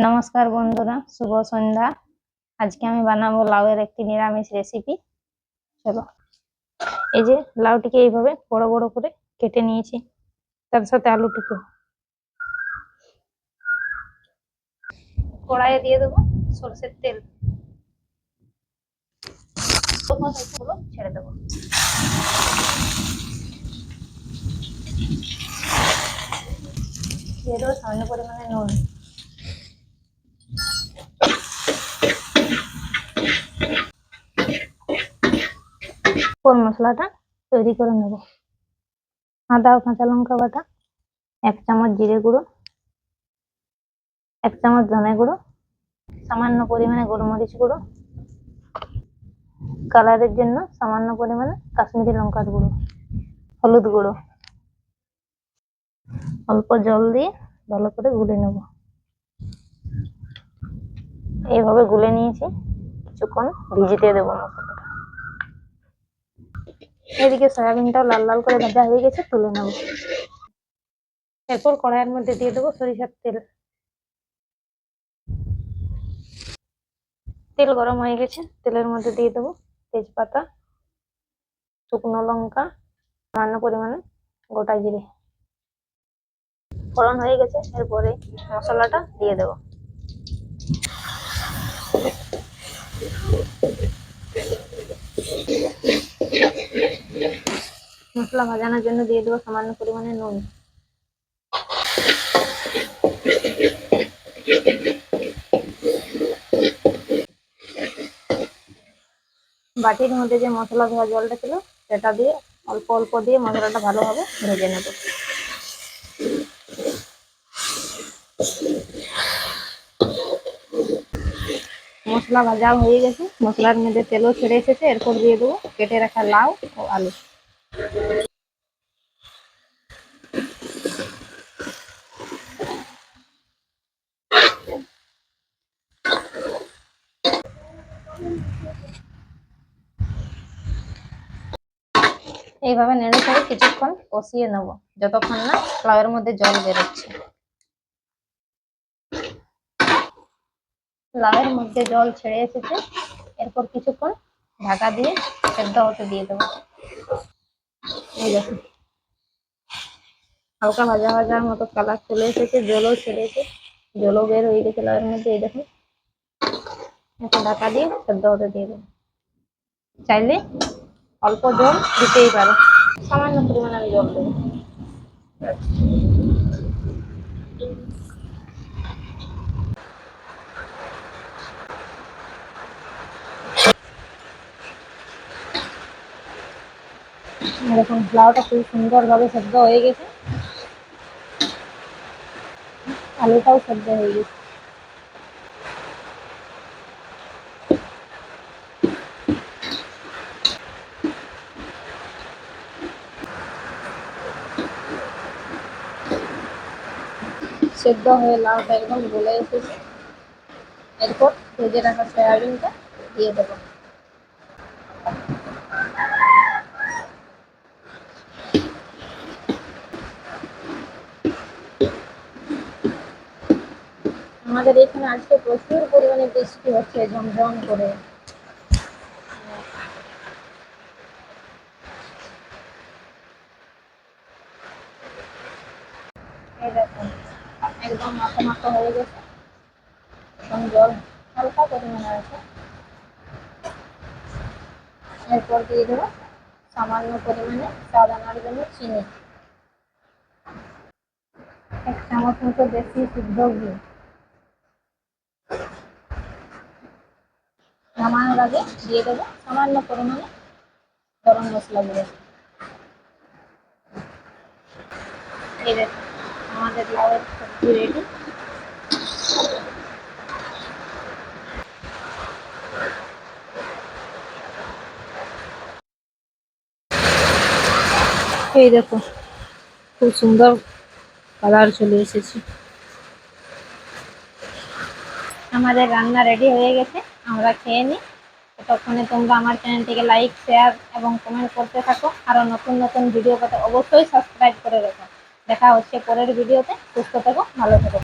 নমস্কার বন্ধুরা, শুভ সন্ধ্যা। আজকে আমি বানাবো লাউয়ের একটি নিরামিষ রেসিপি। চলো, এই যে লাউটিকে এইভাবে বড় বড় করে কেটে নিয়েছি, তার সাথে আলুটুকু কড়াইয়ে দিয়ে দেবো সরষের তেল, গুলো ছেড়ে দেবো। দিয়ে দেবো সামান্য পরিমাণে নুন, মশলাটা তৈরি করে নেব। আদা ও কাঁচা লঙ্কা বাটা, 1 চামচ জিরে গুঁড়ো, 1 চামচ ধনে গুঁড়ো, সামান্য পরিমাণে গোলমরিচ গুঁড়ো, কালারের জন্য সামান্য পরিমাণে কাশ্মীরি লঙ্কার গুঁড়ো, হলুদ গুঁড়ো, অল্প জল দিয়ে ভালো করে গুলে নেব। এইভাবে গুলে নিয়েছি, কিছুক্ষণ ভিজিতে দেবো মশলাটা। এদিকে সয়াবিনটাও লাল লাল করে ভাজা হয়ে গেছে, তুলে নেব। এরপর কড়াইয়ের মধ্যে দিয়ে দেবো সরিষার তেল। তেল গরম হয়ে গেছে, তেলের মধ্যে দিয়ে দেবো তেজপাতা, শুকনো লঙ্কা, সামান্য পরিমাণে গোটা জিরে। ফোড়ন হয়ে গেছে, এরপরে মশলাটা দিয়ে দেবো। মশলা ভাজানোর জন্য দিয়ে দেবো সামান্য পরিমাণে নুন, বাটির মধ্যে যে মশলা ধোয়া জলটা ছিল সেটা দিয়ে অল্প অল্প দিয়ে মশলাটা ভালোভাবে ভেজে নেব। মশলা ভাজা হয়ে গেছে, মশলার মধ্যে তেলও ছেড়ে এসেছে। এরপর দিয়ে দেবো কেটে রাখা লাউ ও আলু। এইভাবে নেড়ে চেড়ে কিছুক্ষণ কষিয়ে নেব, যতক্ষণ না লাউয়ের মধ্যে জল বেরোচ্ছে। লাউয়ের মধ্যে জল ছেড়ে এসেছে, এরপর কিছুক্ষণ ঢাকা দিয়ে সেদ্ধ হতে দিয়ে দেবো। এই দেখুন, হালকা ভাজা ভাজার মতো কালার চলে এসেছে, জলও ছেড়েছে, জলও বের হয়ে গেছে লাউয়ের মধ্যে। এই দেখুন, এখন ঢাকা দিয়ে সেদ্ধ হতে দিয়ে দেবো। চাইলে অল্প জল দিতেই পারো, সামান্য পরিমাণে আমি জল দেবো। দেখুন, লাউটা খুব সুন্দরভাবে সেদ্ধ হয়ে গেছে, আলুটাও সেদ্ধ হয়ে গেছে। সেদ্ধ হয়ে লাউটা একদম গলে এসেছে। এরপর ভেজে রাখা সয়াবিনটা দিয়ে দেবো। আমাদের এখানে আজকে প্রচুর পরিমাণে বৃষ্টি হচ্ছে, ঝমঝম করে। এই দেখুন, একদম মাখো মাখো হয়ে গেছে, এবং জল হালকা পরিমাণে আছে। এরপর দিয়ে দেবো সামান্য পরিমাণে স্বাদ আনার জন্য চিনি, 1 চামচ মতো বেশি সিদ্ধ ঘি। নামানোর আগে দিয়ে দেবো সামান্য পরিমাণে গরম মশলা গুঁড়ো। এই দেখুন, আমাদের লাউয়ের সবজি রেডি। এই দেখো, খুব সুন্দর কালার চলে এসেছে। আমাদের রান্না রেডি হয়ে গেছে, আমরা খেয়ে নিই। ততক্ষণে তোমরা আমার চ্যানেলটিকে লাইক, শেয়ার এবং কমেন্ট করতে থাকো। আরো নতুন নতুন ভিডিও পেতে অবশ্যই সাবস্ক্রাইব করে রেখো। দেখা হচ্ছে পরের ভিডিওতে। সুস্থ থেকো, ভালো থেকো।